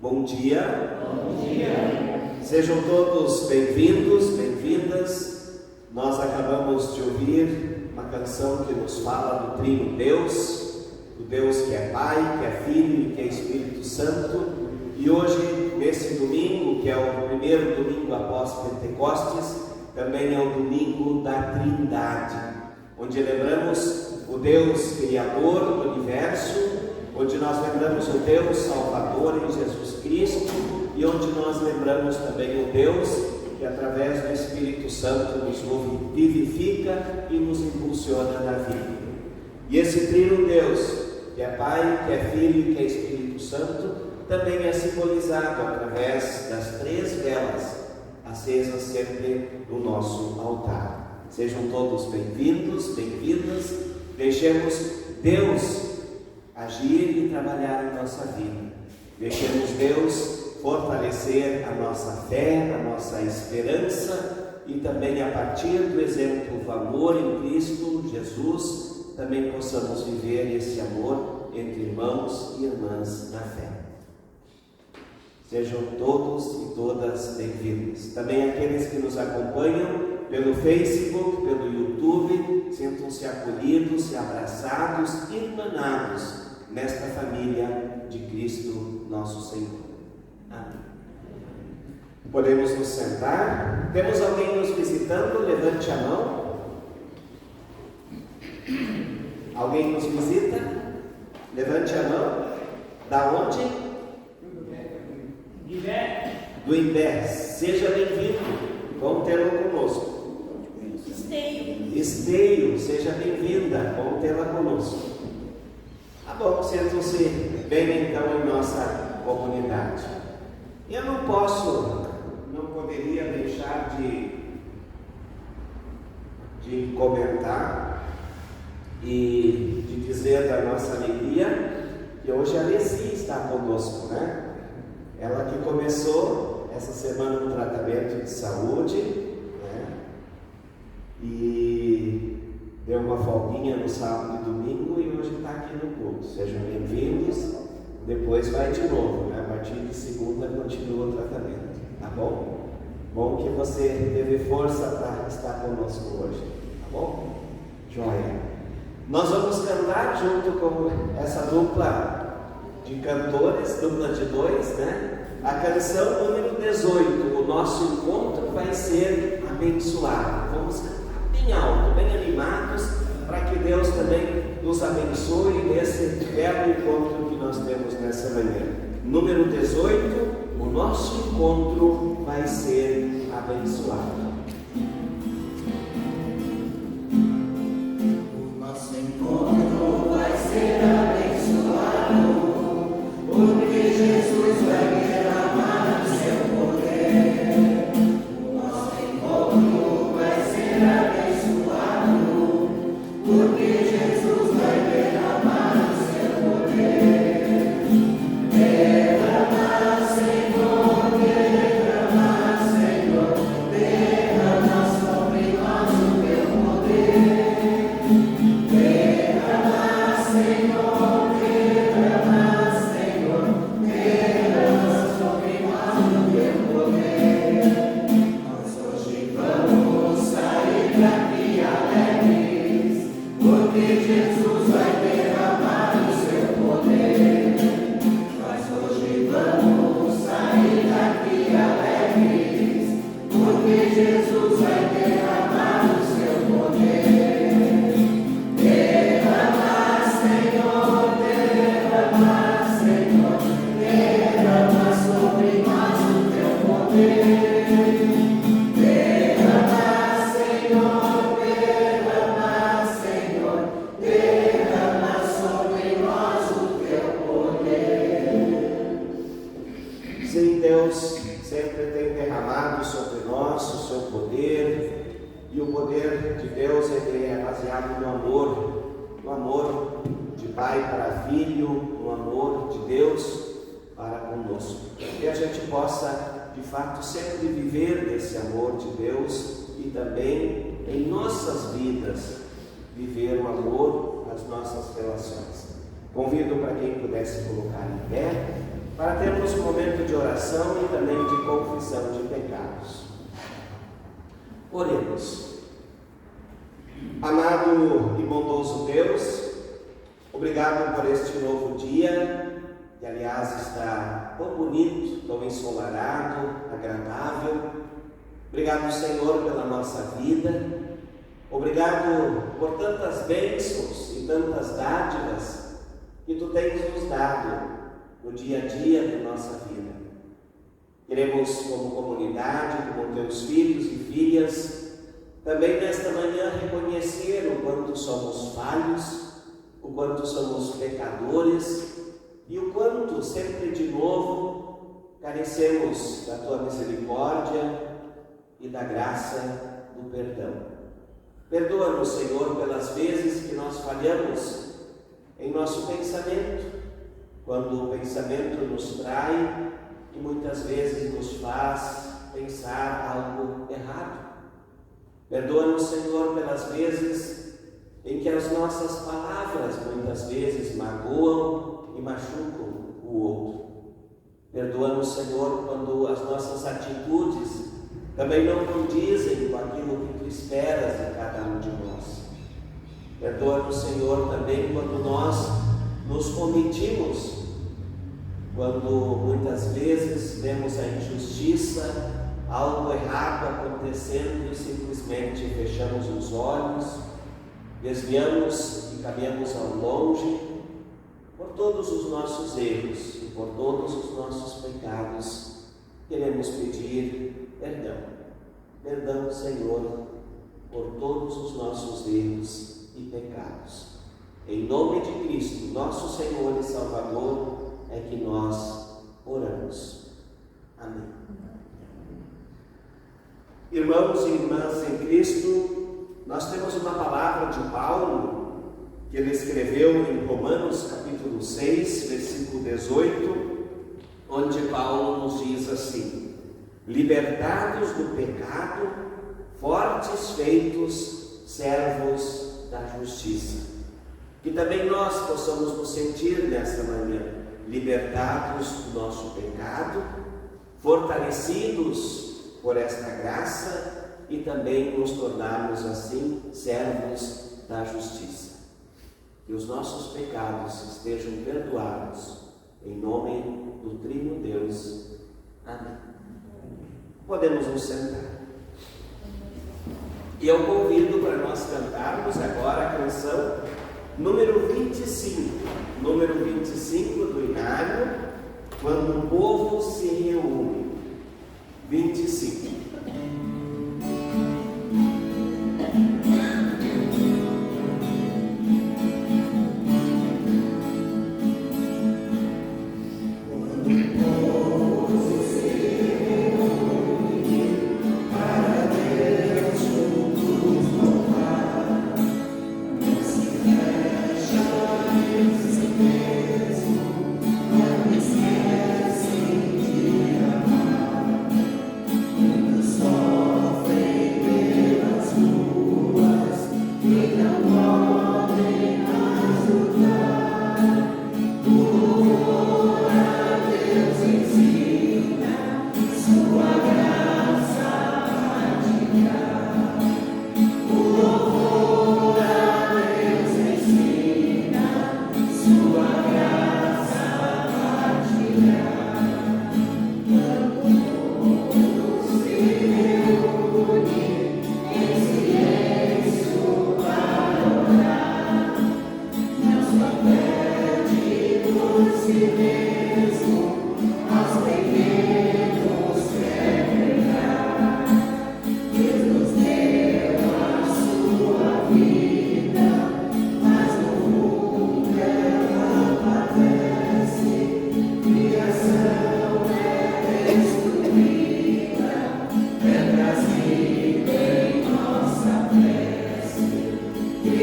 Bom dia. Bom dia. Sejam todos bem-vindos, bem-vindas. Nós acabamos de ouvir uma canção que nos fala do Trino Deus, do Deus que é Pai, que é Filho e que é Espírito Santo. E hoje, nesse domingo, que é o primeiro domingo após Pentecostes, também é o domingo da Trindade, onde lembramos o Deus Criador do Universo, onde nós lembramos o Deus Salvador em Jesus Cristo e onde nós lembramos também o Deus que através do Espírito Santo nos vivifica e nos impulsiona na vida. E esse trino Deus, que é Pai, que é Filho e que é Espírito Santo, também é simbolizado através das 3 velas acesas sempre no nosso altar. Sejam todos bem-vindos, bem-vindas. Deixemos Deus agir e trabalhar em nossa vida. Deixemos Deus fortalecer a nossa fé, a nossa esperança e também a partir do exemplo do amor em Cristo Jesus, também possamos viver esse amor entre irmãos e irmãs na fé. Sejam todos e todas bem-vindos. Também aqueles que nos acompanham pelo Facebook, pelo YouTube, sintam-se acolhidos e abraçados, irmanados nesta família de Cristo nosso Senhor. Amém. Podemos nos sentar. Temos alguém nos visitando? Levante a mão. Alguém nos visita? Levante a mão. Da onde? Do Imbé. Seja bem-vindo. Vamos tê-lo conosco. Esteio, seja bem-vinda. Vamos tê-la conosco. Tá bom, sentam-se bem então em nossa comunidade. Eu não poderia deixar de comentar e de dizer da nossa alegria que hoje a Alessi está conosco, né? Ela que começou essa semana um tratamento de saúde, né? E deu uma folguinha no sábado e domingo e hoje está aqui no culto. Sejam bem-vindos. Depois vai de novo, né? A partir de segunda continua o tratamento, tá bom? Bom que você teve força para estar conosco hoje, tá bom? Joia. Nós vamos cantar junto com essa dupla de cantores, dupla de 2, né? A canção número 18, o nosso encontro vai ser abençoado. Vamos cantar bem alto, bem animados, para que Deus também nos abençoe nesse belo encontro que nós temos nessa manhã. Número 18, o nosso encontro vai ser abençoado. O nosso encontro vai ser abençoado, porque Jesus vai derramar o seu poder. O nosso encontro vai ser abençoado, porque Jesus vai derramar o seu poder. Derrama, Senhor, derrama, Senhor, derrama sobre nós o teu poder. Derrama, Senhor, derrama, Senhor, derrama sobre nós o teu poder. Nós hoje vamos sair daqui alegres, porque Jesus vai derramar o seu poder. Nós hoje vamos sair daqui alegres, porque Jesus vai derramar o seu poder. Derrama, Senhor, derrama, Senhor, derrama sobre nós o teu poder. Derrama, Senhor, derrama, Senhor, derrama sobre nós o teu poder. Sim, Deus sempre tem derramado sobre nós o seu poder, e o poder de Deus ele é baseado no amor de pai para filho, no amor de Deus para conosco. Que a gente possa, de fato, sempre viver desse amor de Deus e também em nossas vidas viver o amor nas nossas relações. Convido para quem pudesse colocar em pé para termos um momento de oração e também de confissão de pecados. Oremos. Amado e bondoso Deus, obrigado por este novo dia, que aliás está tão bonito, tão ensolarado, agradável. Obrigado, Senhor, pela nossa vida. Obrigado por tantas bênçãos e tantas dádivas que Tu tens nos dado no dia a dia da nossa vida. Queremos, como comunidade, como Teus filhos e filhas, também nesta manhã reconhecer o quanto somos falhos, o quanto somos pecadores e o quanto sempre de novo carecemos da Tua misericórdia e da graça do perdão. Perdoa-nos, Senhor, pelas vezes que nós falhamos em nosso pensamento, quando o pensamento nos trai e muitas vezes nos faz pensar algo errado. Perdoa-nos, Senhor, pelas vezes em que as nossas palavras muitas vezes magoam e machucam o outro. Perdoa-nos, Senhor, quando as nossas atitudes também não condizem com aquilo que Tu esperas de cada um de nós. Perdoa-nos, Senhor, também quando nós nos omitimos, quando muitas vezes vemos a injustiça, algo errado acontecendo e simplesmente fechamos os olhos, desviamos e caminhamos ao longe. Por todos os nossos erros e por todos os nossos pecados, queremos pedir perdão. Perdão, Senhor, por todos os nossos erros e pecados. Em nome de Cristo, nosso Senhor e Salvador, é que nós oramos. Amém. Irmãos e irmãs em Cristo, nós temos uma palavra de Paulo, que ele escreveu em Romanos capítulo 6, versículo 18, onde Paulo nos diz assim: libertados do pecado, fortes feitos servos da justiça. Que também nós possamos nos sentir nesta manhã libertados do nosso pecado, fortalecidos por esta graça e também nos tornarmos assim servos da justiça. Que os nossos pecados estejam perdoados em nome do Trino Deus. Amém. Podemos nos sentar. E eu convido para nós cantarmos agora a canção número 25. Número 25 do Inário, quando o povo se reúne. 25.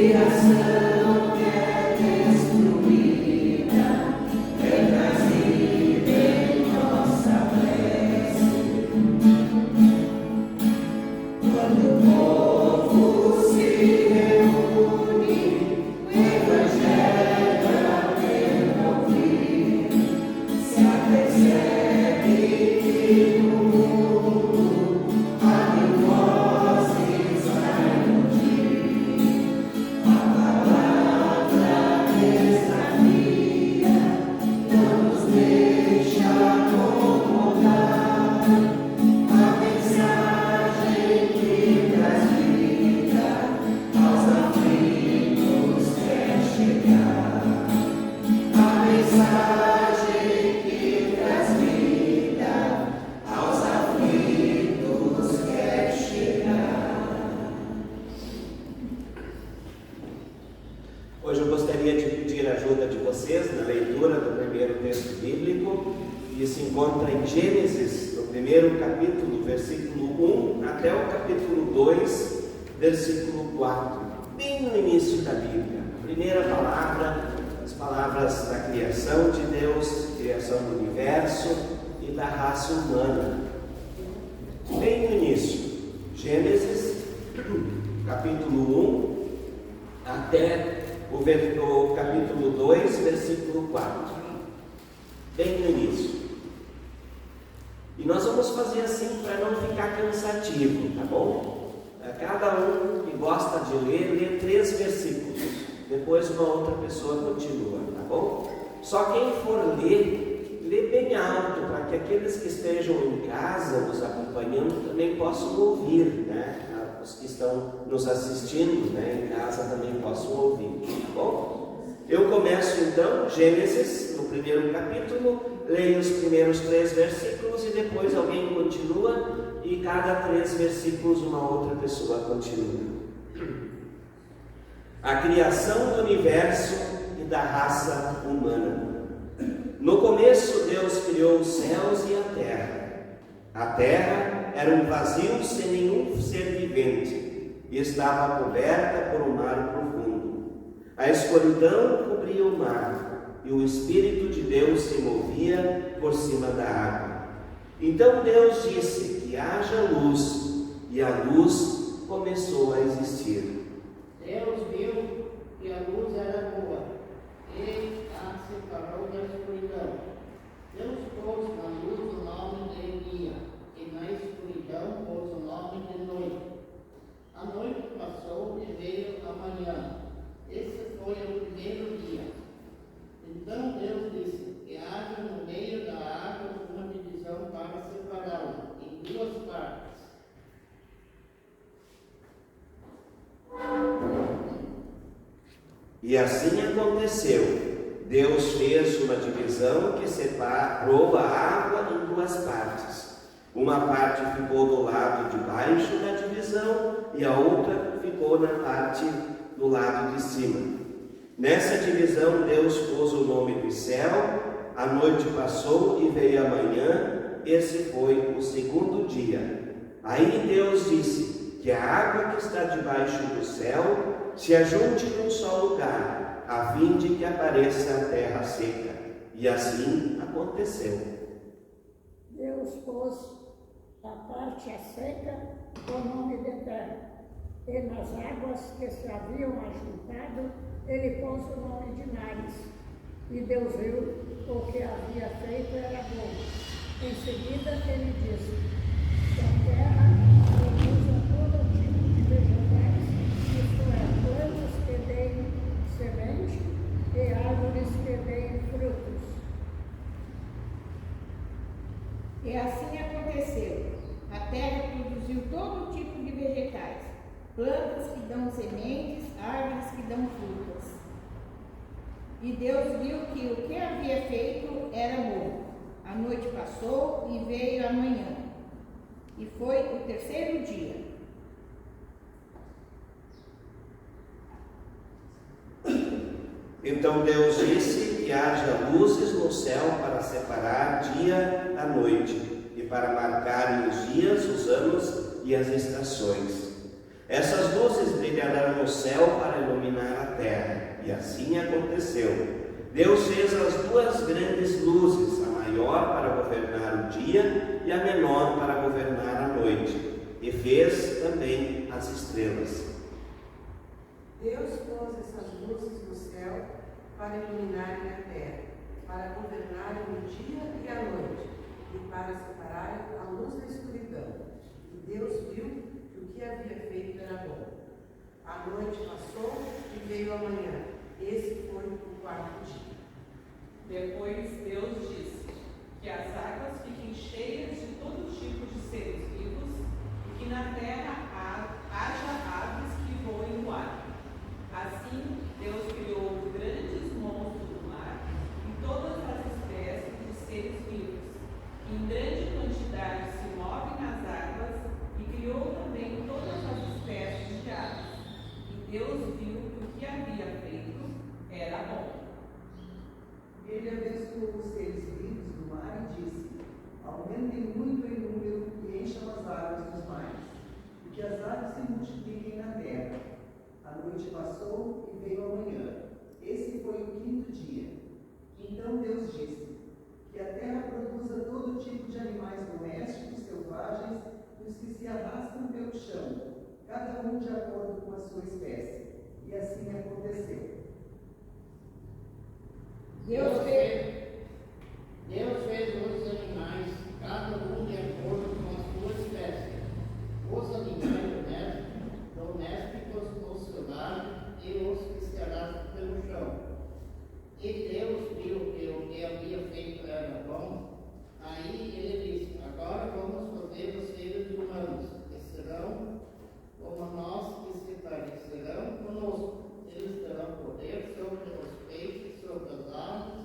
Criação e se encontra em Gênesis, no primeiro capítulo, versículo 1, até o capítulo 2, versículo 4, bem no início da Bíblia. A primeira palavra, as palavras da criação de Deus, criação do universo e da raça humana. Bem no início, Gênesis, capítulo 1, até o capítulo 2, versículo 4. Bem no início. E nós vamos fazer assim para não ficar cansativo, tá bom? Cada um que gosta de ler, lê 3 versículos. Depois uma outra pessoa continua, tá bom? Só quem for ler, lê bem alto, para que aqueles que estejam em casa nos acompanhando também possam ouvir, né? Os que estão nos assistindo, né, em casa também possam ouvir, tá bom? Eu começo então, Gênesis, no primeiro capítulo, leio os primeiros 3 versículos e depois alguém continua e cada 3 versículos uma outra pessoa continua. A criação do universo e da raça humana. No começo, Deus criou os céus e a terra. A terra era um vazio sem nenhum ser vivente e estava coberta por um mar profundo. A escuridão cobria o mar e o Espírito de Deus se movia por cima da água. Então Deus disse que haja luz, e a luz começou a existir. Deus viu que a luz era boa e a separou da escuridão. Deus pôs na luz o nome de dia e na escuridão pôs o nome de noite. A noite passou e veio a manhã. Esse foi o primeiro dia. Então Deus disse que haja no meio da água uma divisão para separá-la em 2 partes. E assim aconteceu. Deus fez uma divisão que separou a água em 2 partes. Uma parte ficou do lado de baixo da divisão e a outra ficou na parte do lado de cima. Nessa divisão, Deus pôs o nome do céu. A noite passou e veio a manhã. Esse foi o segundo dia. Aí Deus disse que a água que está debaixo do céu se ajunte num só lugar, a fim de que apareça a terra seca. E assim aconteceu. Deus pôs a parte seca o nome de terra, e nas águas que se haviam ajuntado, ele pôs o nome de mares. E Deus viu o que havia feito era bom. Em seguida ele disse que a terra produza todo tipo de vegetais, isto é, plantas que deem semente e árvores que deem frutos. E assim aconteceu. A terra produziu todo tipo de vegetais, plantas que dão sementes, árvores que dão frutas. E Deus viu que o que havia feito era bom. A noite passou e veio a manhã. E foi o terceiro dia. Então Deus disse que haja luzes no céu para separar dia da noite e para marcarem os dias, os anos e as estações. Essas luzes brilharão no céu para iluminar a terra, e assim aconteceu. Deus fez as 2 grandes luzes, a maior para governar o dia e a menor para governar a noite, e fez também as estrelas. Deus pôs essas luzes no céu para iluminarem a terra, para governarem o dia e a noite, e para separarem a luz da escuridão. E Deus viu que o que havia feito era bom. A noite passou e veio a manhã. Esse foi o 4º dia. Depois Deus disse que as águas fiquem cheias de todo tipo de seres vivos e que na terra haja aves que voem no ar. Assim, Deus criou os grandes monstros do mar e todas as espécies de seres vivos, que em grande quantidade se movem nas águas, e criou também todas as espécies de aves. E Deus viu que o que havia feito era bom. Ele abençoou os seres vivos os que se arrastam pelo chão, cada um de acordo com a sua espécie. E assim aconteceu. Deus fez os animais, cada um de acordo com a sua espécie. Os animais domésticos, os selvagens e os que se arrastam pelo chão. E Deus viu que o que havia feito era bom. Aí ele disse: agora vamos fazer os seres humanos, que serão como nós e se parecerão conosco. Eles terão poder sobre os peixes, sobre as aves,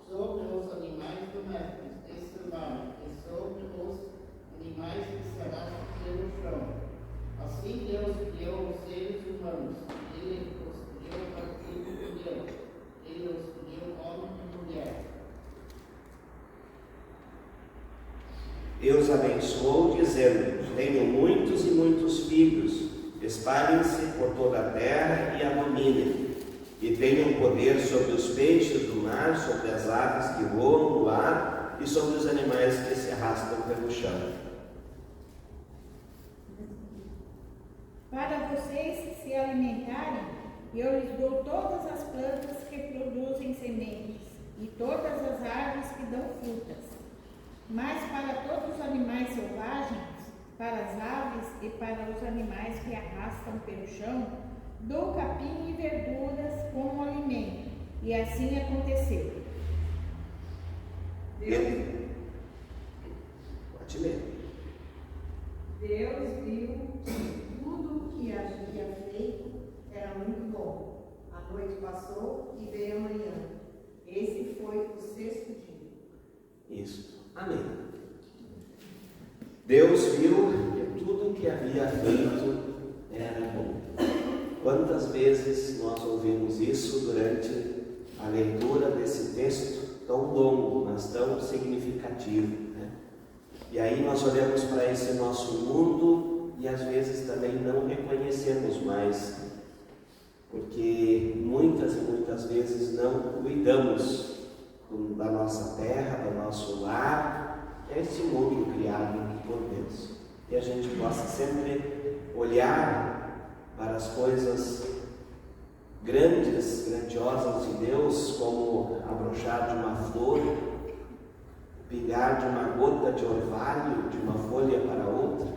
sobre os animais domésticos e selvagens, e sobre os animais que se arrastam pelo chão. Assim Deus criou os seres humanos. Ele os criou a partir de Deus. Ele os criou homem e mulher. Deus abençoou, dizendo: tenham muitos e muitos filhos, espalhem-se por toda a terra e a dominem, e tenham poder sobre os peixes do mar, sobre as aves que voam no ar e sobre os animais que se arrastam pelo chão. Para vocês se alimentarem, eu lhes dou todas as plantas que produzem sementes e todas as árvores que dão frutas. Mas para todos os animais selvagens, para as aves e para os animais que arrastam pelo chão, dou capim e verduras como alimento. E assim aconteceu. Pode ler. Deus viu que tudo o que havia feito era muito bom. A noite passou e veio a manhã. Esse foi o sexto dia. Isso. Amém. Deus viu que tudo o que havia feito era bom. Quantas vezes nós ouvimos isso durante a leitura desse texto tão longo, mas tão significativo, né? E aí nós olhamos para esse nosso mundo e às vezes também não reconhecemos mais, porque muitas e muitas vezes não cuidamos da nossa terra, do nosso lar, que é esse mundo criado por Deus. E a gente possa sempre olhar para as coisas grandiosas de Deus, como abrochar de uma flor, pingar de uma gota de orvalho, de uma folha para outra,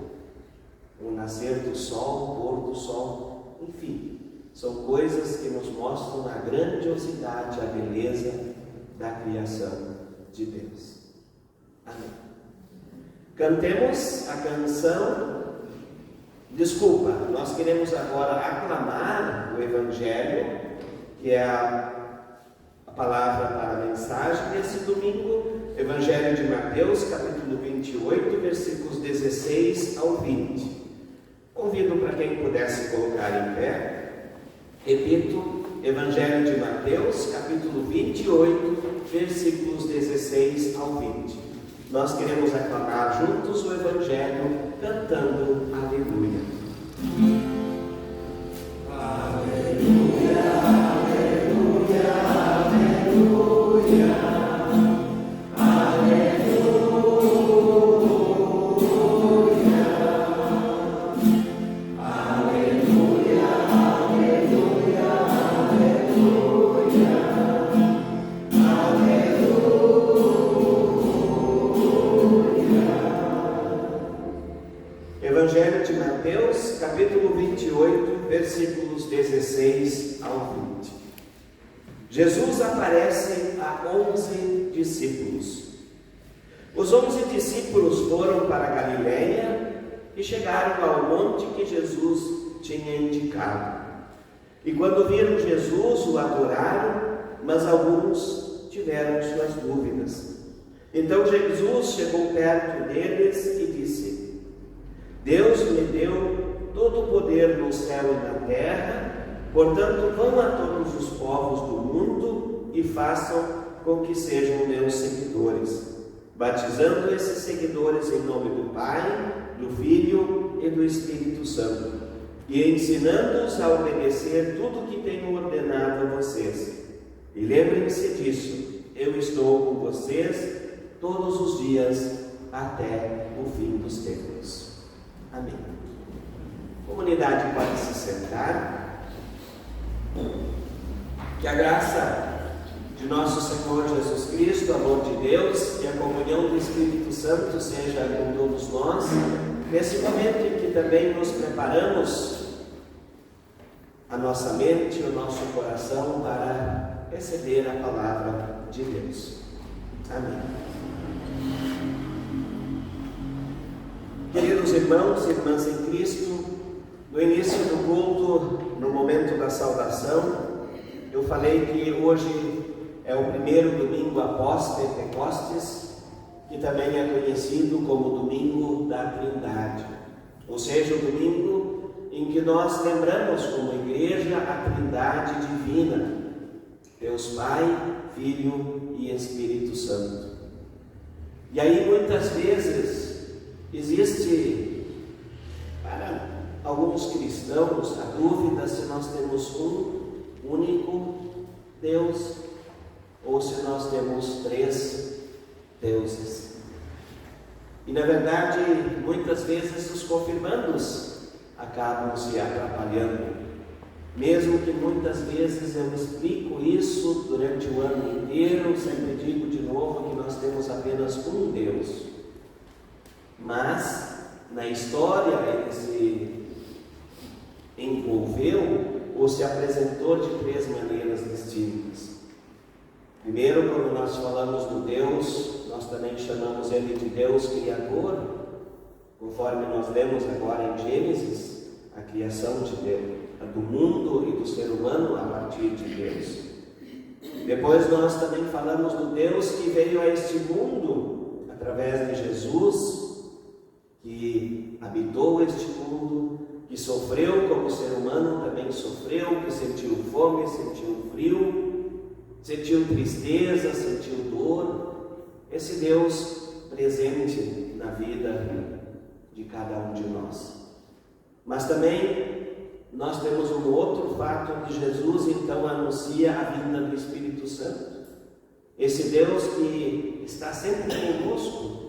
o nascer do sol, o pôr do sol, enfim, são coisas que nos mostram a grandiosidade, a beleza da criação de Deus. Amém. Cantemos a canção. Desculpa, nós queremos agora aclamar o Evangelho, que é a palavra para a mensagem desse domingo, Evangelho de Mateus, capítulo 28, versículos 16 ao 20. Convido para quem pudesse colocar em pé. Repito, Evangelho de Mateus, capítulo 28, versículos 16 ao 20. Nós queremos aclamar juntos o Evangelho, cantando Aleluia. Aleluia, aleluia, aleluia. Evangelho de Mateus, capítulo 28, versículos 16 ao 20. Jesus aparece a 11 discípulos. Os 11 discípulos foram para a Galileia e chegaram ao monte que Jesus tinha indicado. E quando viram Jesus, o adoraram, mas alguns tiveram suas dúvidas. Então Jesus chegou perto deles e disse: Deus me deu todo o poder no céu e na terra, portanto vão a todos os povos do mundo e façam com que sejam meus seguidores, batizando esses seguidores em nome do Pai, do Filho e do Espírito Santo, e ensinando-os a obedecer tudo o que tenho ordenado a vocês. E lembrem-se disso, eu estou com vocês todos os dias até o fim dos tempos. Amém. A comunidade pode se sentar. Que a graça de nosso Senhor Jesus Cristo, o amor de Deus e a comunhão do Espírito Santo seja com todos nós, nesse momento em que também nos preparamos a nossa mente e o nosso coração para receber a palavra de Deus. Amém. Queridos irmãos e irmãs em Cristo, no início do culto, no momento da saudação, eu falei que hoje é o primeiro domingo após Pentecostes, que também é conhecido como Domingo da Trindade, ou seja, o domingo em que nós lembramos como igreja a Trindade divina, Deus Pai, Filho e Espírito Santo. E aí muitas vezes existe para alguns cristãos a dúvida se nós temos um único Deus ou se nós temos três deuses. E na verdade, muitas vezes os confirmandos acabam se atrapalhando, mesmo que muitas vezes eu explico isso durante o ano inteiro, sempre digo de novo que nós temos apenas um Deus, mas na história ele se envolveu ou se apresentou de três maneiras distintas. Primeiro, quando nós falamos do Deus, nós também chamamos ele de Deus Criador, conforme nós lemos agora em Gênesis, a criação de Deus, do mundo e do ser humano a partir de Deus. Depois nós também falamos do Deus que veio a este mundo através de Jesus, que habitou este mundo, que sofreu como ser humano, também sofreu, que sentiu fome, sentiu frio, sentiu tristeza, sentiu dor. Esse Deus presente na vida de cada um de nós. Mas também nós temos um outro fato onde Jesus então anuncia a vinda do Espírito Santo. Esse Deus que está sempre conosco,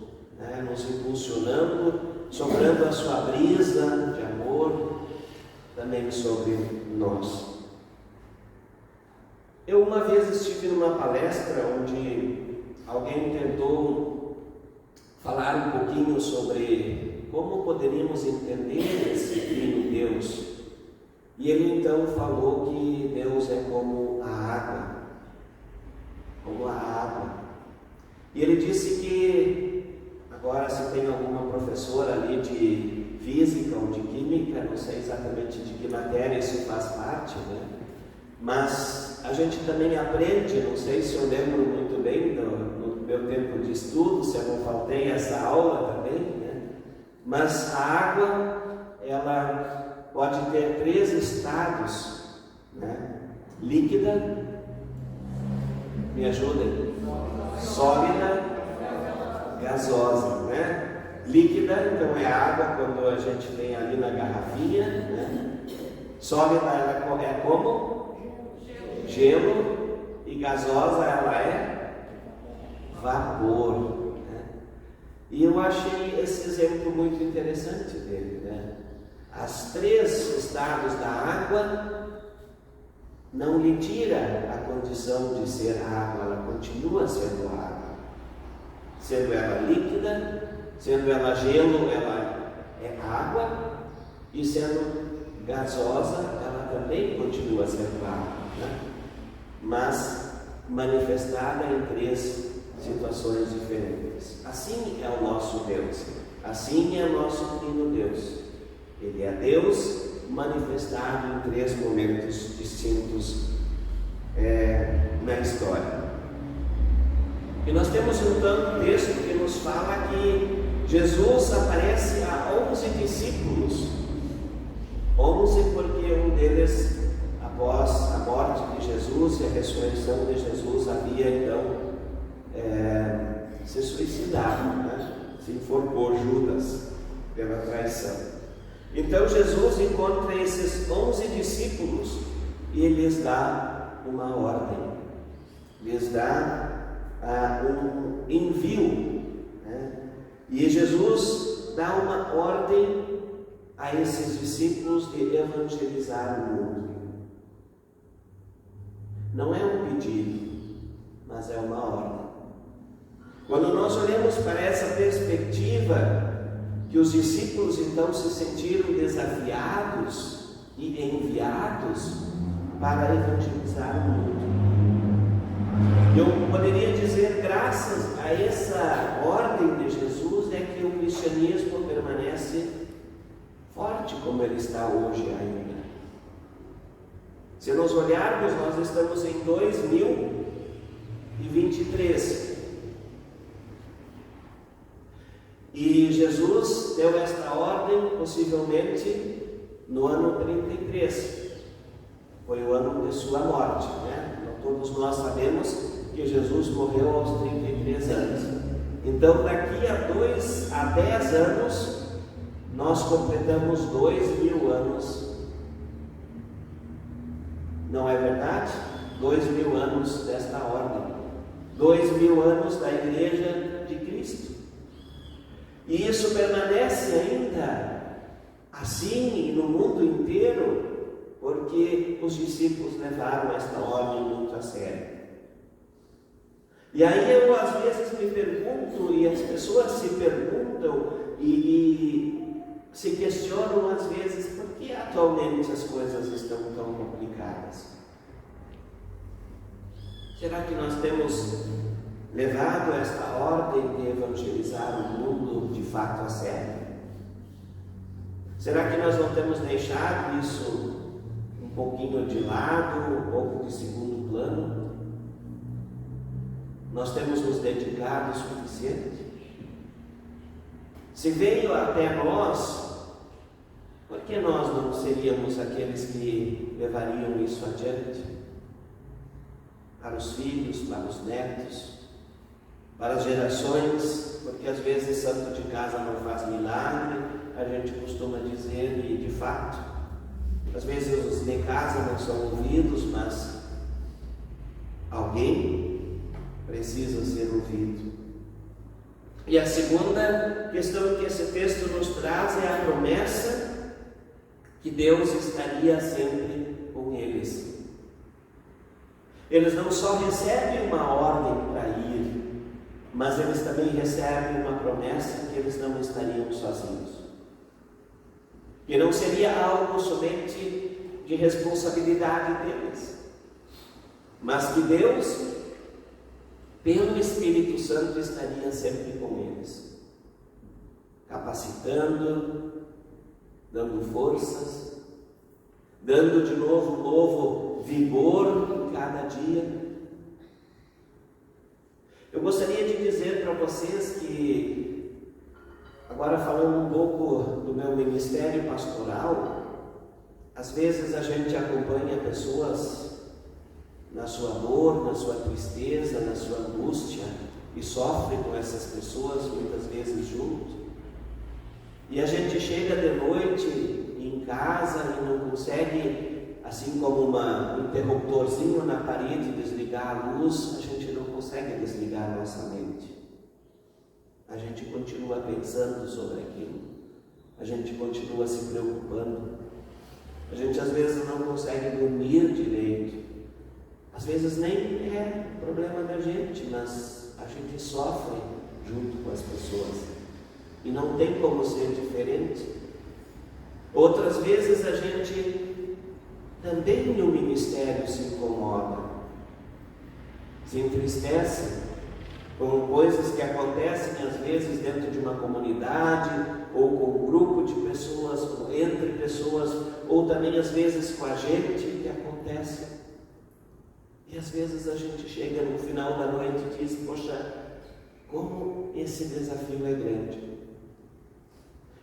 nos impulsionando, soprando a sua brisa de amor também sobre nós. Eu uma vez estive numa palestra onde alguém tentou falar um pouquinho sobre como poderíamos entender esse Trino Deus. E ele então falou que Deus é como a água. Como a água. E ele disse que, agora se tem alguma professora ali de física ou de química, não sei exatamente de que matéria isso faz parte, né? Mas a gente também aprende, não sei se eu lembro muito bem no meu tempo de estudo, se eu não faltei essa aula também, né? Mas a água, ela pode ter três estados, né? Líquida, me ajudem, sólida, gasosa, né? Líquida, então é água quando a gente tem ali na garrafinha, né? Sólida ela é como? Gelo. E gasosa ela é vapor, né? E eu achei esse exemplo muito interessante dele, né? As três estados da água não lhe tira a condição de ser água, ela continua sendo água. Sendo ela líquida, sendo ela gelo, ela é água, e sendo gasosa, ela também continua sendo água, né? Mas manifestada em três situações diferentes. Assim é o nosso Deus, assim é o nosso Trino Deus. Ele é Deus manifestado em três momentos distintos na história. E nós temos então um texto que nos fala que Jesus aparece a 11 discípulos. 11 porque um deles, após a morte de Jesus e a ressurreição de Jesus, havia então se suicidado, né? Se enforcou Judas pela traição. Então Jesus encontra esses 11 discípulos e ele lhes dá uma ordem, lhes dá um envio, né? E Jesus dá uma ordem a esses discípulos de evangelizar o mundo. Não é um pedido, mas é uma ordem. Quando nós olhamos para essa perspectiva, que os discípulos então se sentiram desafiados e enviados para evangelizar o mundo. Eu poderia dizer, graças a essa ordem de Jesus, é que o cristianismo permanece forte como ele está hoje ainda. Se nós olharmos, nós estamos em 2023. E Jesus deu esta ordem possivelmente no ano 33. Foi o ano de sua morte, né? Todos nós sabemos que Jesus morreu aos 33 anos. Então, daqui a 10 anos, nós completamos 2000 anos. Não é verdade? 2000 anos desta ordem. 2000 anos da Igreja de Cristo. E isso permanece ainda assim no mundo inteiro, porque os discípulos levaram esta ordem muito a sério. E aí eu às vezes me pergunto, e as pessoas se perguntam e se questionam às vezes, por que atualmente as coisas estão tão complicadas? Será que nós temos levado esta ordem de evangelizar o mundo de fato a sério? Será que nós não temos deixado isso um pouquinho de lado, um pouco de segundo plano? Nós temos nos dedicado o suficiente? Se veio até nós, por que nós não seríamos aqueles que levariam isso adiante? Para os filhos, para os netos, para as gerações, porque às vezes santo de casa não faz milagre, a gente costuma dizer, e de fato, às vezes os de casa não são ouvidos, mas alguém precisa ser ouvido. E a segunda questão que esse texto nos traz é a promessa que Deus estaria sempre com eles. Eles não só recebem uma ordem para ir, mas eles também recebem uma promessa que eles não estariam sozinhos. Que não seria algo somente de responsabilidade deles, mas que Deus, pelo Espírito Santo, estaria sempre com eles, capacitando, dando forças, dando de novo um novo vigor em cada dia. Eu gostaria de dizer para vocês que, agora falando um pouco do meu ministério pastoral, às vezes a gente acompanha pessoas na sua dor, na sua tristeza, na sua angústia, e sofre com essas pessoas muitas vezes junto. E a gente chega de noite em casa e não consegue, assim como um interruptorzinho na parede, desligar a luz, a gente não consegue desligar a nossa mente. A gente continua pensando sobre aquilo, a gente continua se preocupando, a gente às vezes não consegue dormir direito. Às vezes nem é problema da gente, mas a gente sofre junto com as pessoas e não tem como ser diferente. Outras vezes a gente também no ministério se incomoda, se entristece com coisas que acontecem às vezes dentro de uma comunidade, ou com um grupo de pessoas, ou entre pessoas, ou também às vezes com a gente que acontece. E às vezes a gente chega no final da noite e diz, poxa, como esse desafio é grande.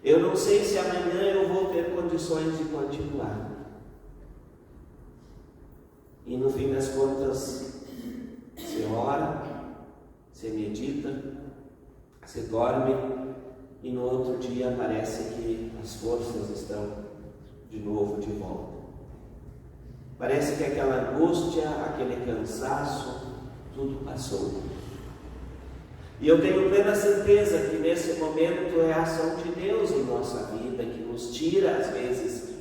Eu não sei se amanhã eu vou ter condições de continuar. E no fim das contas, você ora, você medita, você dorme, e no outro dia parece que as forças estão de novo de volta. Parece que aquela angústia, aquele cansaço, tudo passou. E eu tenho plena certeza que nesse momento é a ação de Deus em nossa vida, que nos tira, às vezes,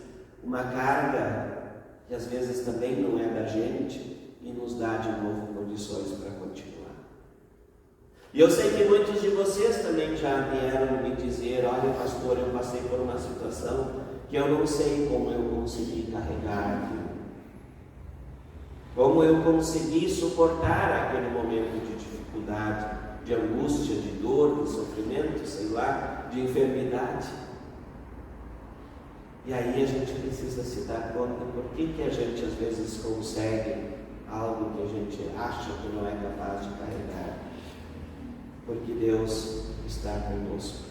uma carga que às vezes também não é da gente e nos dá de novo condições para continuar. E eu sei que muitos de vocês também já vieram me dizer: olha, pastor, eu passei por uma situação que eu não sei como eu consegui carregar aquilo, como eu consegui suportar aquele momento de dificuldade, de angústia, de dor, de sofrimento, sei lá, de enfermidade. E aí a gente precisa se dar conta por que a gente às vezes consegue algo que a gente acha que não é capaz de carregar. Porque Deus está conosco.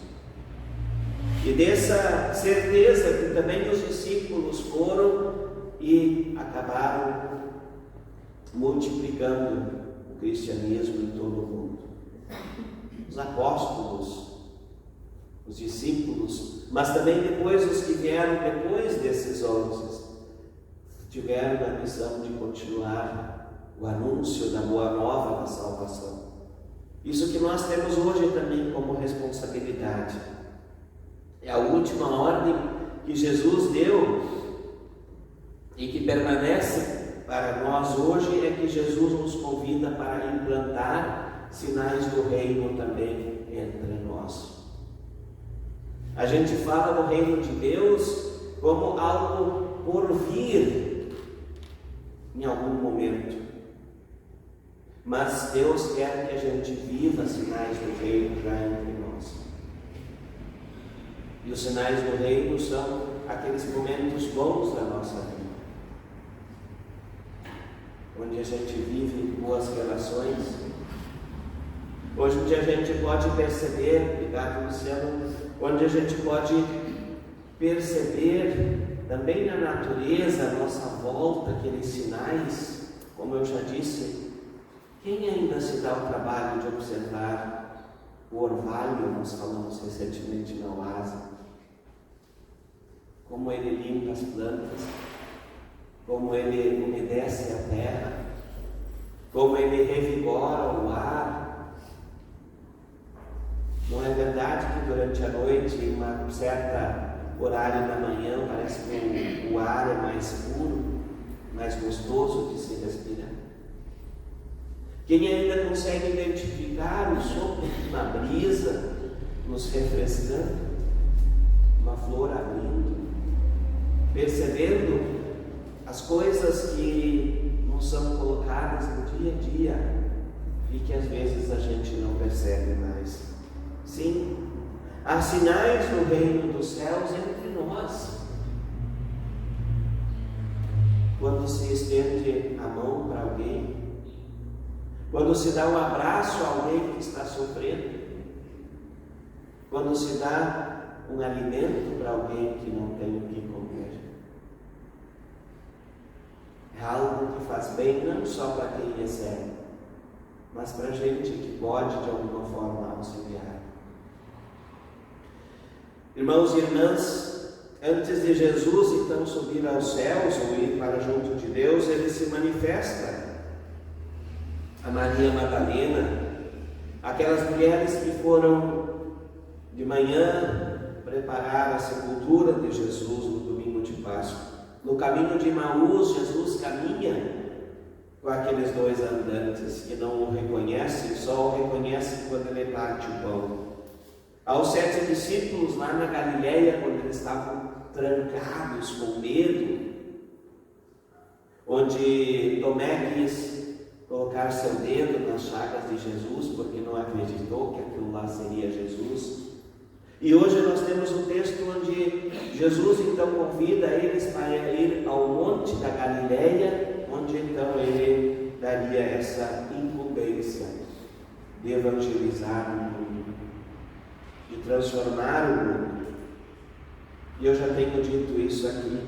E dessa certeza que também os discípulos foram e acabaram multiplicando o cristianismo em todo o mundo. Os apóstolos, os discípulos, mas também depois os que vieram depois desses 11, tiveram a missão de continuar o anúncio da boa nova da salvação. Isso que nós temos hoje também como responsabilidade. É a última ordem que Jesus deu e que permanece para nós hoje, é que Jesus nos convida para implantar sinais do reino também entre nós. A gente fala do reino de Deus como algo por vir em algum momento. Mas Deus quer que a gente viva sinais do reino já entre nós. E os sinais do reino são aqueles momentos bons da nossa vida, onde a gente vive boas relações, onde a gente pode perceber, obrigado Luciano, onde a gente pode perceber também na natureza, à nossa volta, aqueles sinais, como eu já disse. Quem ainda se dá o trabalho de observar o orvalho, nós falamos recentemente na oásis, como ele limpa as plantas, como ele umedece a terra, como ele revigora o ar. Não é verdade que durante a noite, em uma certa horário da manhã, parece que o ar é mais puro, mais gostoso de se respirar? Quem ainda consegue identificar o sopro de uma brisa nos refrescando, uma flor abrindo, percebendo as coisas que nos são colocadas no dia a dia e que às vezes a gente não percebe mais. Sim, há sinais no reino dos céus entre nós. Quando se estende a mão para alguém, quando se dá um abraço a alguém que está sofrendo, quando se dá um alimento para alguém que não tem o que comer. É algo que faz bem não só para quem recebe, mas para a gente que pode de alguma forma auxiliar. Irmãos e irmãs, antes de Jesus então subir aos céus ou ir para junto de Deus, ele se manifesta a Maria Madalena, aquelas mulheres que foram de manhã preparar a sepultura de Jesus no domingo de Páscoa. No caminho de Emaús, Jesus caminha com aqueles dois andantes que não o reconhecem, só o reconhecem quando ele parte o pão. Aos 7 discípulos lá na Galileia, quando eles estavam trancados com medo, onde Tomé quis colocar seu dedo nas chagas de Jesus, porque não acreditou que aquilo lá seria Jesus. E hoje nós temos um texto onde Jesus então convida eles para ir ao monte da Galileia, onde então ele daria essa incumbência de evangelizar o mundo, de transformar o mundo. E eu já tenho dito isso aqui.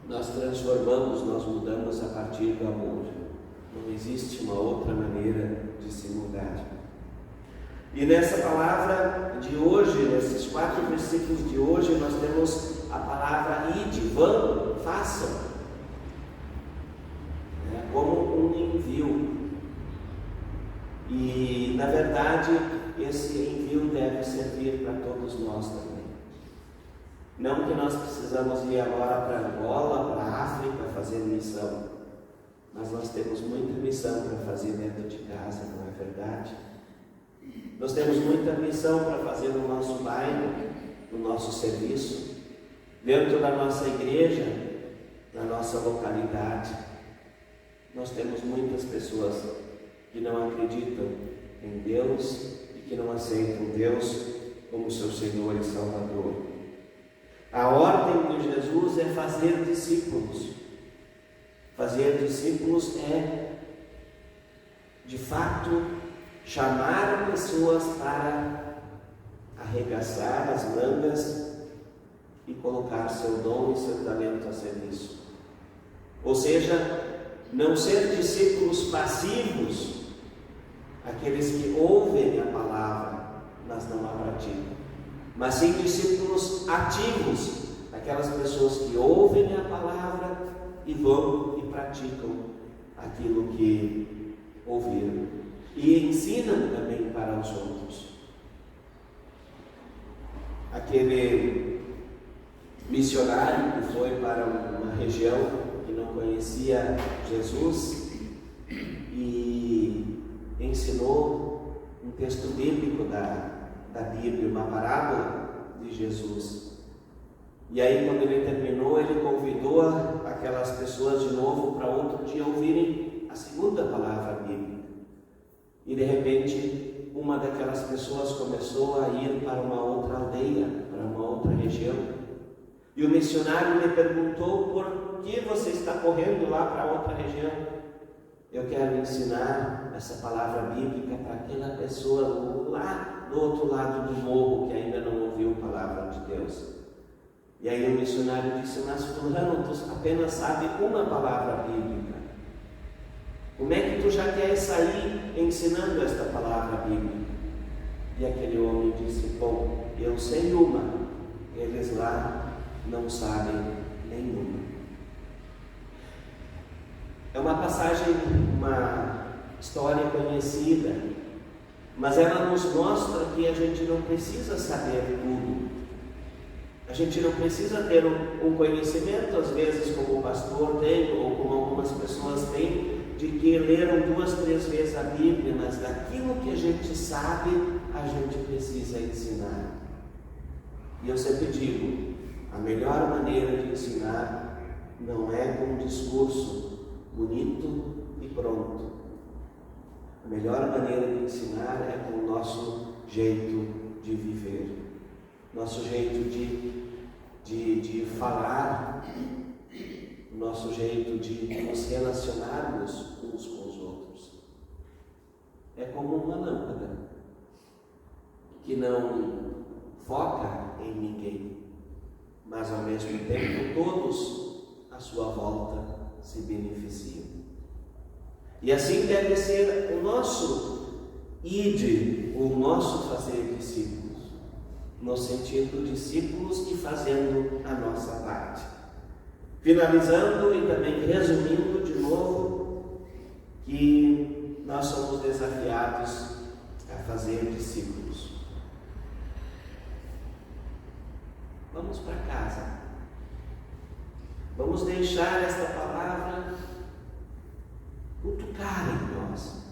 Nós transformamos, nós mudamos a partir do amor. Não existe uma outra maneira de se mudar. E nessa palavra de hoje, nesses 4 versículos de hoje, nós temos a palavra ide, vão, façam. É como um envio. E na verdade, esse envio deve servir para todos nós também. Não que nós precisamos ir agora para Angola, para a África fazer missão, mas nós temos muita missão para fazer dentro de casa, não é verdade? Nós temos muita missão para fazer no nosso bairro, no nosso serviço, dentro da nossa igreja, na nossa localidade. Nós temos muitas pessoas que não acreditam em Deus e que não aceitam Deus como seu Senhor e Salvador. A ordem de Jesus é fazer discípulos. Fazer discípulos é, de fato, chamar pessoas para arregaçar as mangas e colocar seu dom e seu talento a serviço. Ou seja, não ser discípulos passivos, aqueles que ouvem a palavra, mas não a praticam, mas sim discípulos ativos, aquelas pessoas que ouvem a palavra e vão e praticam aquilo que ouviram e ensinam também para os outros. Aquele missionário que foi para uma região que não conhecia Jesus e ensinou um texto bíblico da Bíblia, uma parábola de Jesus. E aí, quando ele terminou, ele convidou aquelas pessoas de novo para outro dia ouvirem a segunda palavra bíblica. E de repente, uma daquelas pessoas começou a ir para uma outra aldeia, para uma outra região. E o missionário lhe perguntou: por que você está correndo lá para outra região? Eu quero ensinar essa palavra bíblica para aquela pessoa lá do outro lado do morro que ainda não ouviu a palavra de Deus. E aí o missionário disse: mas fulano, tu apenas sabe uma palavra bíblica. Como é que tu já quer sair ensinando esta palavra bíblica? E aquele homem disse: bom, eu sei uma, eles lá não sabem nenhuma. É uma passagem, uma história conhecida, mas ela nos mostra que a gente não precisa saber tudo. A gente não precisa ter um conhecimento, às vezes, como o pastor tem, ou como algumas pessoas têm, de que leram 2, 3 vezes a Bíblia, mas daquilo que a gente sabe, a gente precisa ensinar. E eu sempre digo, a melhor maneira de ensinar não é com um discurso bonito e pronto. A melhor maneira de ensinar é com o nosso jeito de viver, nosso jeito de falar, nosso jeito de nos relacionarmos uns com os outros. É como uma lâmpada que não foca em ninguém, mas ao mesmo tempo todos à sua volta se beneficiam. E assim deve ser o nosso ide, o nosso fazer discípulos, no sentido discípulos e fazendo a nossa parte. Finalizando e também resumindo de novo que nós somos desafiados a fazer discípulos. Vamos para casa. Vamos deixar esta palavra cutucar em nós.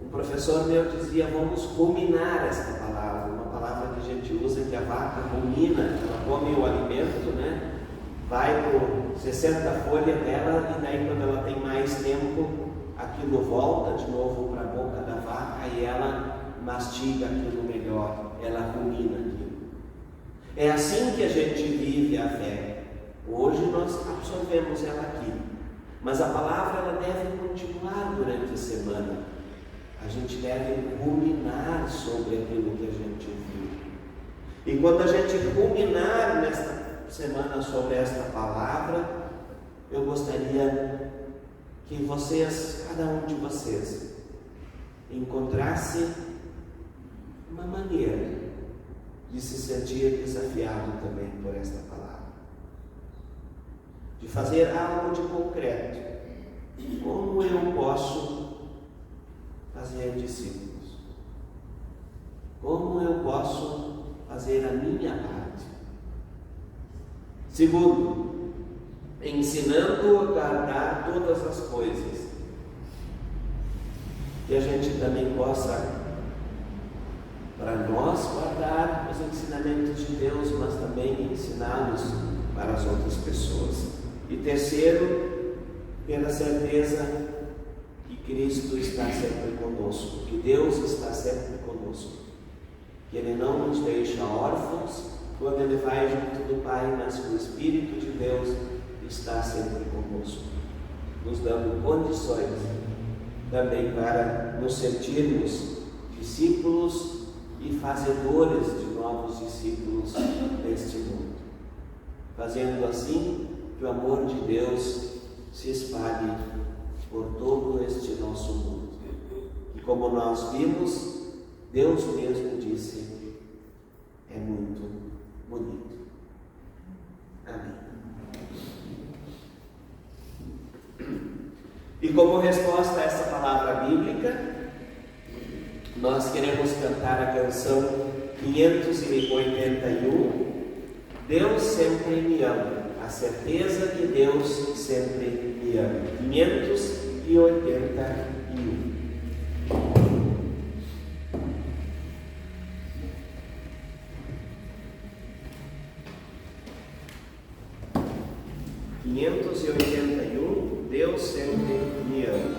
Um professor meu dizia: vamos ruminar esta palavra, uma palavra que a gente usa, que a vaca rumina, ela come o alimento, né? Vai por 60 folhas dela, e daí quando ela tem mais tempo, aquilo volta de novo para a boca da vaca e ela mastiga aquilo melhor, ela rumina aquilo. É assim que a gente vive a fé. Hoje nós absorvemos ela aqui, mas a palavra ela deve continuar durante a semana. A gente deve ruminar sobre aquilo que a gente ouviu. E quando a gente ruminar nesta semana sobre esta palavra, eu gostaria que vocês, cada um de vocês, encontrasse uma maneira de se sentir desafiado também por esta palavra, de fazer algo de concreto. Como eu posso fazer discípulos? Como eu posso fazer a minha parte? Segundo, ensinando a guardar todas as coisas. Que a gente também possa, para nós, guardar os ensinamentos de Deus, mas também ensiná-los para as outras pessoas. E terceiro, pela certeza que Cristo está sempre conosco, que Deus está sempre conosco, que Ele não nos deixa órfãos quando Ele vai junto do Pai, mas que o Espírito de Deus está sempre conosco, nos dando condições também para nos sentirmos discípulos e fazedores de novos discípulos neste mundo, fazendo assim que o amor de Deus se espalhe por todo este nosso mundo. E como nós vimos, Deus mesmo disse: é muito bonito. Amém. E como resposta a essa palavra bíblica, nós queremos cantar a canção 581, Deus sempre me ama, a certeza que Deus sempre me ama. 581. Deus sempre me ama.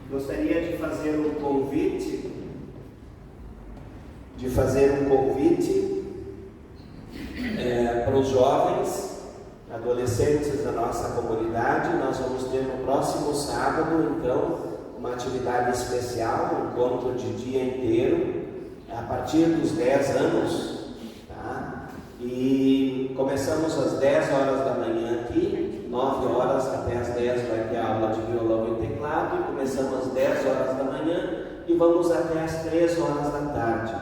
Gostaria de fazer um convite para os jovens, adolescentes da nossa comunidade. Nós vamos ter no próximo sábado, então, uma atividade especial, um encontro de dia inteiro, a partir dos 10 anos, tá? E começamos às 10 horas da manhã aqui, 9 horas até às 10 vai ter aula de violão e teclado, e começamos às 10 horas da manhã e vamos até às 3 horas da tarde.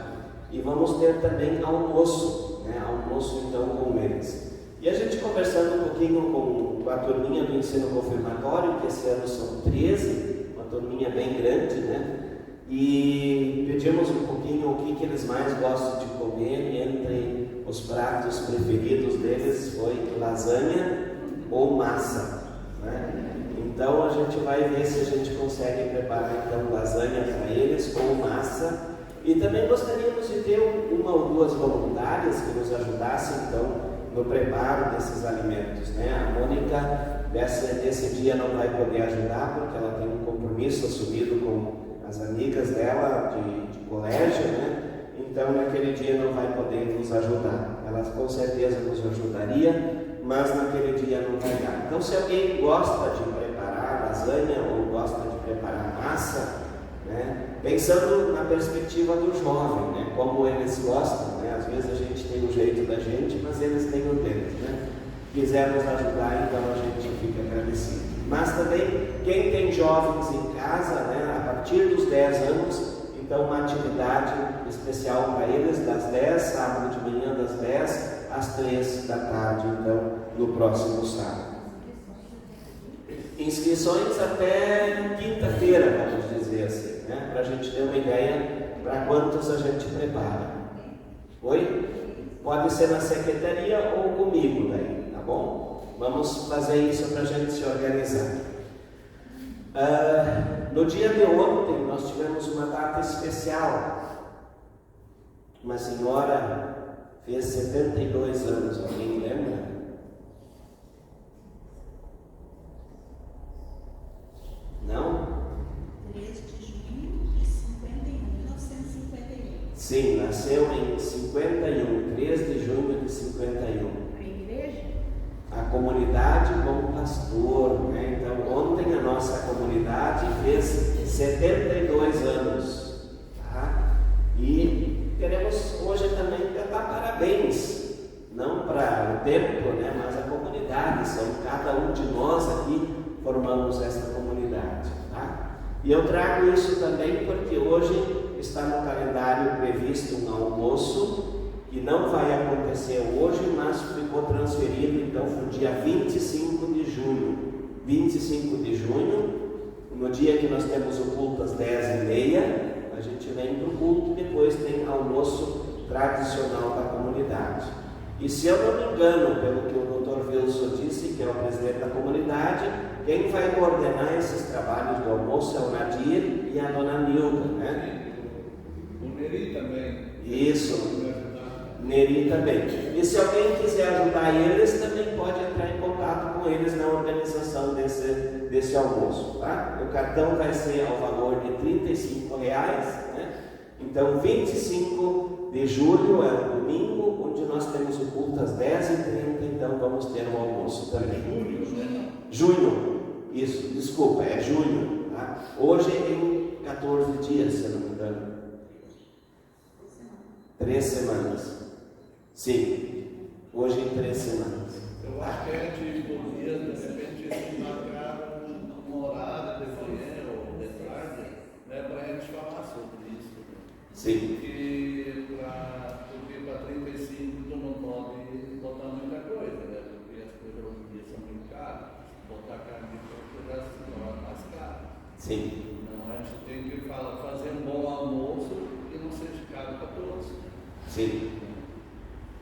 E vamos ter também almoço, né? Almoço então com eles. E a gente conversando um pouquinho com a turminha do ensino confirmatório, que esse ano são 13, uma turminha bem grande, né? E pedimos um pouquinho o que eles mais gostam de comer, e entre os pratos preferidos deles foi lasanha ou massa, né? Então a gente vai ver se a gente consegue preparar então lasanha para eles ou massa. E também gostaríamos de ter uma ou duas voluntárias que nos ajudassem então no preparo desses alimentos, né? A Mônica desse dia não vai poder ajudar porque ela tem um compromisso assumido com as amigas dela de colégio, né? Então naquele dia não vai poder nos ajudar. Ela com certeza nos ajudaria, mas naquele dia não vai dar. Então se alguém gosta de preparar lasanha ou gosta de preparar massa, né? Pensando na perspectiva do jovem, né? Como eles gostam, né? Às vezes a gente tem o jeito da gente, mas eles têm o deles, né? Quiser nos ajudar, então a gente fica agradecido. Mas também, quem tem jovens em casa, né? A partir dos 10 anos, então uma atividade especial para eles, das 10, sábado de manhã, das 10 às 3 da tarde, então, no próximo sábado. Inscrições até quinta-feira, vamos dizer assim, né? Para a gente ter uma ideia para quantos a gente prepara. Oi? Pode ser na secretaria ou comigo daí, tá bom? Vamos fazer isso para a gente se organizar. No dia de ontem nós tivemos uma data especial. Uma senhora fez 72 anos, alguém lembra? Não? 3 de junho de 1951. Sim, nasceu em 51, 3 de junho de 51. A igreja? A comunidade Bom Pastor, né? Então, ontem a nossa comunidade fez 72 anos, tá? E queremos hoje também cantar parabéns, não para o templo, né? Mas a comunidade, são cada um de nós aqui formamos essa comunidade, tá? E eu trago isso também porque hoje está no calendário previsto um almoço que não vai acontecer hoje, mas ficou transferido então para o dia 25 de junho. 25 de junho, no dia que nós temos o culto às 10h30, a gente vem para o culto e depois tem almoço tradicional da comunidade. E se eu não me engano, pelo que o Dr. Wilson disse, que é o presidente da comunidade, quem vai coordenar esses trabalhos do almoço é o Nadir e a dona Nilda, né? O Neri também. Isso. Neri também. E se alguém quiser ajudar eles, também pode entrar em contato com eles na organização desse almoço, tá? O cartão vai ser ao valor de R$35, né? Então, 25 de julho é o domingo, onde nós temos o culto às 10h30, então vamos ter um almoço também. Junho, isso, desculpa, é junho, tá? Hoje em 14 dias, se não me engano. 3 semanas. Sim, hoje em 3 semanas. Eu acho que a gente podia, de repente, marcar um horário de manhã ou de tarde, né, para a gente falar sobre isso. Sim. Porque para 35 tu não pode botar muita coisa, né? Porque as coisas hoje em dia são muito caras. Botar carne de porco já se torna mais caro. Sim. Então a gente tem que fazer um bom almoço e não seja caro para todos. Sim.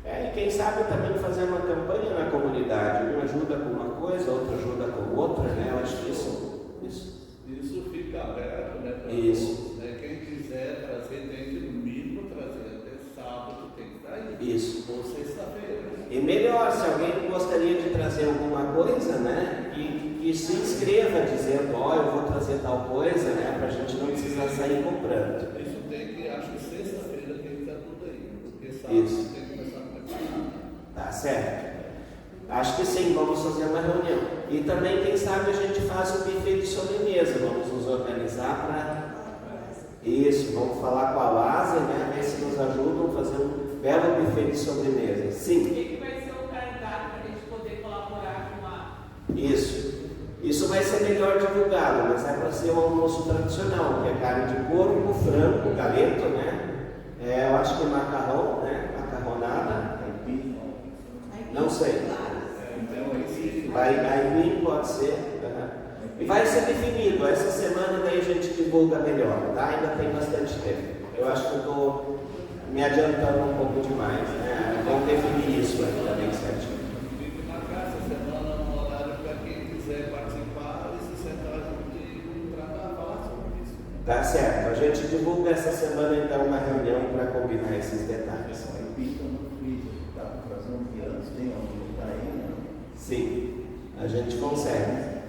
E quem sabe também fazer uma campanha na comunidade. Um ajuda com uma coisa, outro ajuda com outra, né? Eu acho que Isso fica aberto, né? Isso. Todos, né? Quem quiser trazer, tem que no mínimo trazer até sábado, tem que estar aí. Isso. Ou sexta-feira. E melhor, se alguém gostaria de trazer alguma coisa, né? Que se inscreva dizendo, eu vou trazer tal coisa, né? Para a gente não precisar sair comprando. Isso tem que, acho que sexta-feira tem que estar tudo aí. Porque sábado Isso. tem que começar a preparar. Tá certo? Acho que sim, vamos fazer uma reunião. E também, quem sabe, a gente faz um buffet de sobremesa. Vamos nos organizar para... Isso, vamos falar com a Lázia, né? Ver se nos ajudam a fazer um belo buffet de sobremesa. Sim. O que vai ser o cardápio para a gente poder colaborar com a... Isso vai ser melhor divulgado, mas é para ser um almoço tradicional, que é carne de porco, frango, galeto, né? Eu acho que é macarrão, né? Macarronada. Não sei. Aipim pode ser. E vai ser definido. Essa semana daí a gente divulga melhor, tá? Ainda tem bastante tempo. Eu acho que eu estou me adiantando um pouco demais, né? Vamos definir isso ainda bem certinho. Tem que marcar essa semana um horário para quem quiser participar e se sentar junto e falar sobre isso. Tá certo. A gente divulga essa semana então uma reunião para combinar esses detalhes. Sim, a gente consegue.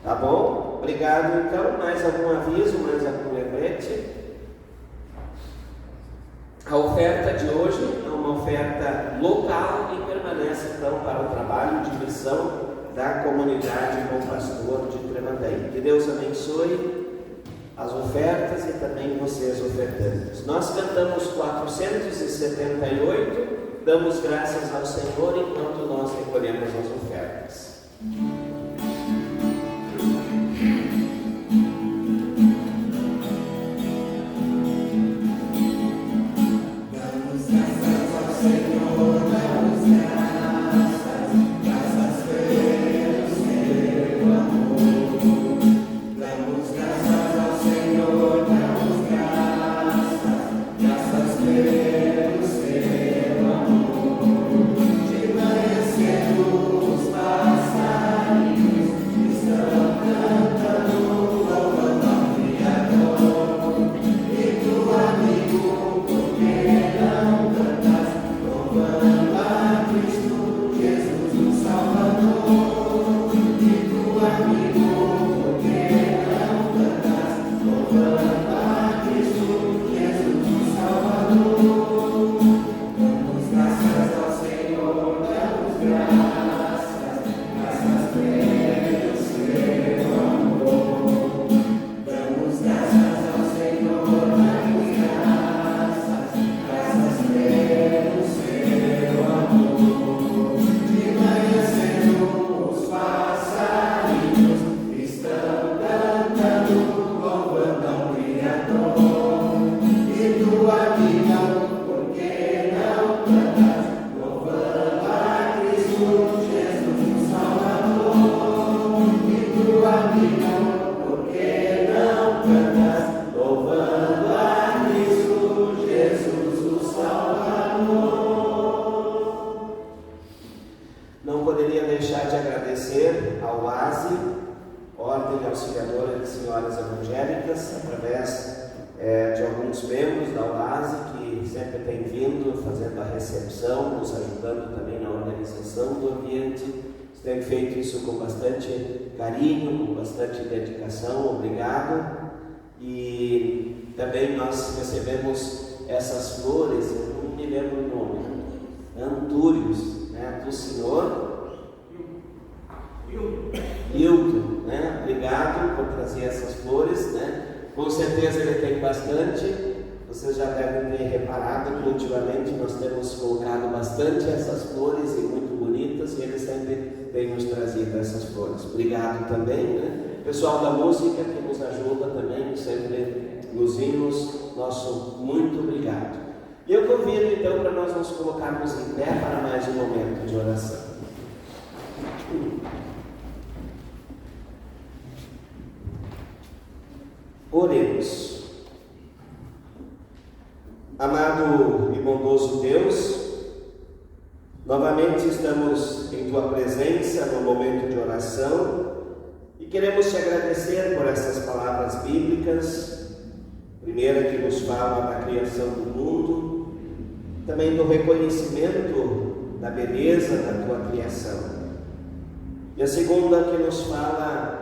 Tá bom? Obrigado então. Mais algum aviso, mais algum lembrete? A oferta de hoje é uma oferta local e permanece então para o trabalho de missão da comunidade Bom Pastor de Tremandaí. Que Deus abençoe as ofertas e também vocês ofertantes. Nós cantamos 478, damos graças ao Senhor enquanto nós recolhemos as ofertas. Não poderia deixar de agradecer ao ASE, Ordem Auxiliadora de Senhoras Evangélicas, através de alguns membros da UASE que sempre têm vindo fazendo a recepção, nos ajudando também na organização do ambiente. Têm feito isso com bastante carinho, com bastante dedicação. Obrigado. E também nós recebemos essas flores, eu não me lembro o nome, antúrios, né, do senhor Hilton, né? Obrigado por trazer essas flores, né? Com certeza ele tem bastante. Vocês já devem ter reparado que ultimamente nós temos colocado bastante essas flores e muito bonitas, e ele sempre tem nos trazido essas flores. Obrigado também, né? Pessoal da música que nos ajuda também, sempre nos hinos, nosso muito obrigado. E eu convido então para nós nos colocarmos em pé para mais um momento de oração. Oremos. Amado e bondoso Deus, novamente estamos em Tua presença no momento de oração e queremos Te agradecer por essas palavras bíblicas, primeira que nos fala da criação do mundo, também do reconhecimento da beleza da Tua criação, e a segunda que nos fala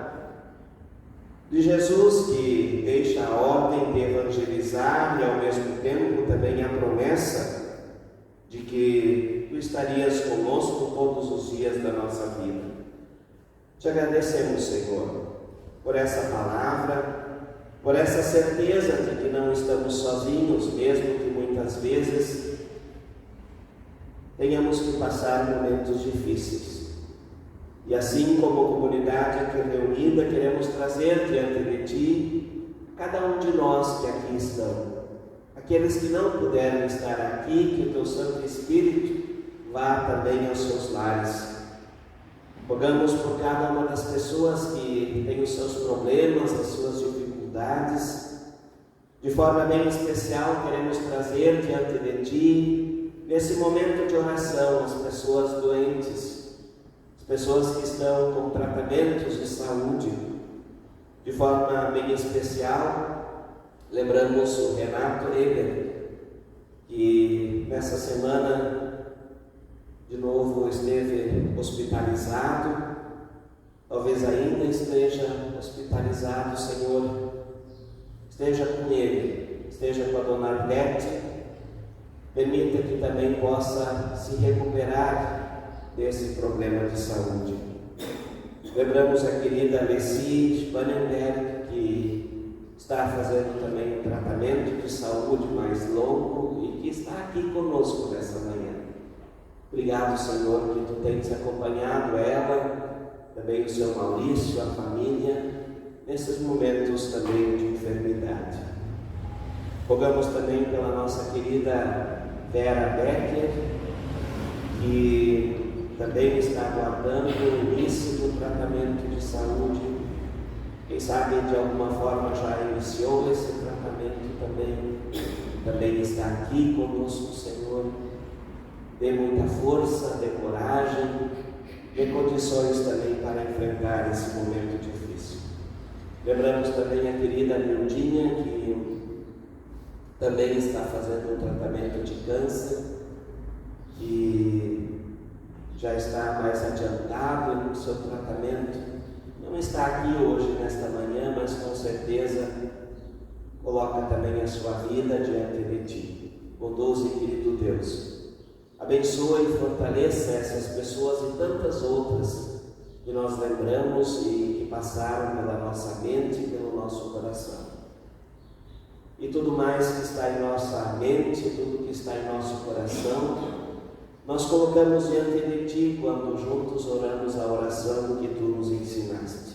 de Jesus, que deixa a ordem de evangelizar e ao mesmo tempo também a promessa de que Tu estarias conosco todos os dias da nossa vida. Te agradecemos, Senhor, por essa palavra, por essa certeza de que não estamos sozinhos, mesmo que muitas vezes tenhamos que passar momentos difíceis. E assim como comunidade aqui reunida, queremos trazer diante de Ti cada um de nós que aqui estão. Aqueles que não puderam estar aqui, que o Teu Santo Espírito vá também aos seus lares. Rogamos por cada uma das pessoas que tem os seus problemas, as suas dificuldades. De forma bem especial, queremos trazer diante de Ti, nesse momento de oração, as pessoas doentes, pessoas que estão com tratamentos de saúde. De forma bem especial, lembramos o Renato Eber, que nessa semana de novo esteve hospitalizado, talvez ainda esteja hospitalizado. Senhor, esteja com ele, esteja com a dona Arlete, permita que também possa se recuperar desse problema de saúde. Lembramos a querida Alessi Spanenberg, que está fazendo também um tratamento de saúde mais longo e que está aqui conosco nessa manhã. Obrigado, Senhor, que Tu tens acompanhado ela, também o seu Maurício, a família, nesses momentos também de enfermidade. Rogamos também pela nossa querida Vera Becker, que também está aguardando o início do tratamento de saúde. Quem sabe de alguma forma já iniciou esse tratamento também está aqui conosco, Senhor. Dê muita força, dê coragem, dê condições também para enfrentar esse momento difícil. Lembramos também a querida Nildinha, que também está fazendo um tratamento de câncer, que já está mais adiantado no seu tratamento. Não está aqui hoje, nesta manhã, mas com certeza coloca também a sua vida diante de Ti. Bondoso e querido Deus, abençoa e fortaleça essas pessoas e tantas outras que nós lembramos e que passaram pela nossa mente e pelo nosso coração. E tudo mais que está em nossa mente, tudo que está em nosso coração, nós colocamos diante de Ti quando juntos oramos a oração que Tu nos ensinaste.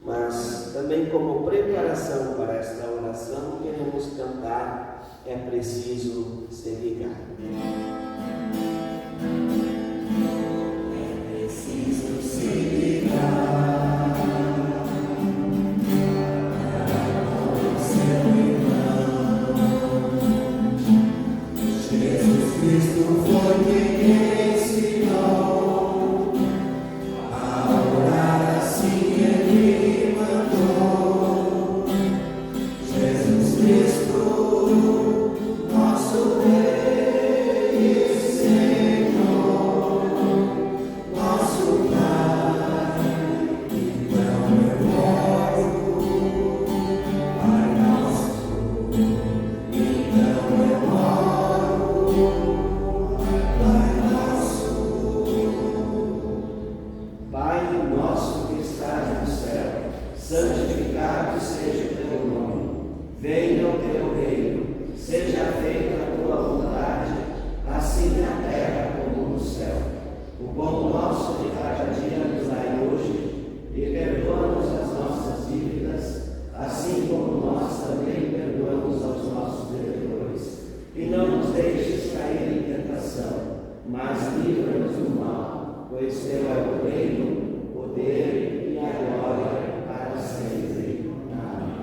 Mas também como preparação para esta oração, queremos cantar É Preciso Se Ligar. É preciso se ligar. Cristo foi quem ensinou a orar assim que Ele mandou. Jesus Cristo, nosso Rei e Senhor, nosso Pai, então eu oro, Pai nosso, então eu oro. Pai nosso que estás no céu, santificado seja o teu nome. Venha o teu reino, seja feita a tua vontade, assim na terra como no céu. O pão nosso de cada dia nos dai hoje, e perdoa-nos as nossas dívidas, assim como nós também perdoamos aos nossos devedores. E não nos deixes cair em tentação, mas livra-nos do mal, pois teu é o reino, o poder e a glória para sempre. Amém.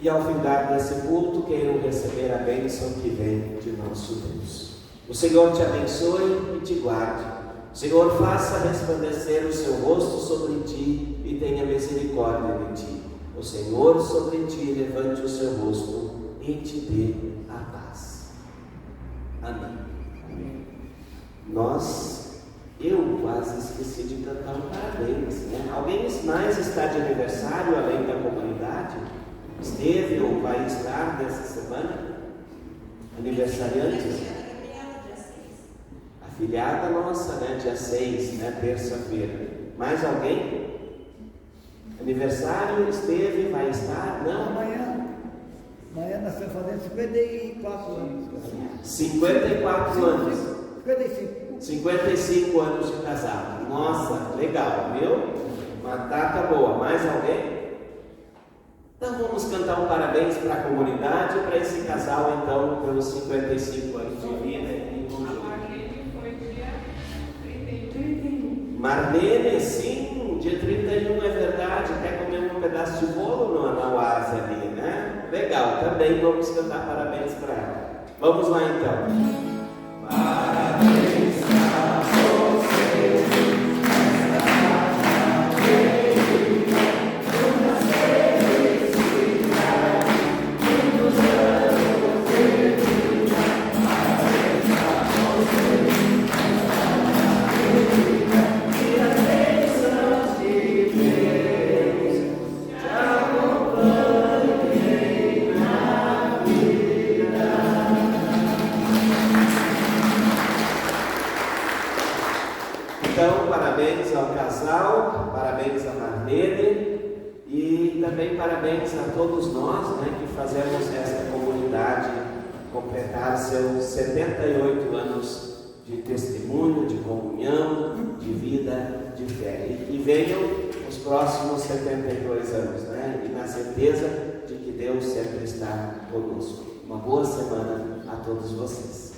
E ao findar desse culto, queiram receber a bênção que vem de nosso Deus. O Senhor te abençoe e te guarde. O Senhor faça resplandecer o seu rosto sobre ti e tenha misericórdia de ti. O Senhor sobre ti levante o seu rosto e te dê a paz. Amém. Eu quase esqueci de cantar um parabéns, né? Alguém mais está de aniversário além da comunidade? Esteve ou vai estar nessa semana? Aniversariantes? A filhada nossa, né? Dia 6, né? Terça-feira. Mais alguém? Aniversário, esteve, vai estar? Não? Amanhã nós estamos fazendo 54 anos. 54 anos. 55. 55 anos de casado. Nossa, legal, viu? Uma data boa. Mais alguém? Então vamos cantar um parabéns para a comunidade, para esse casal, então, pelos 55 anos de vida em conjunto. Marlene foi dia 31. Marlene, sim, dia 31 é verdade, até comemos um pedaço de bolo na Oase ali, né? Legal, também vamos cantar parabéns para ela. Vamos lá então. Parabéns para você. casal, parabéns a Marlene e também parabéns a todos nós, né, que fazemos esta comunidade completar seus 78 anos de testemunho, de comunhão, de vida, de fé. E venham os próximos 72 anos, né? E na certeza de que Deus sempre está conosco. Uma boa semana a todos vocês.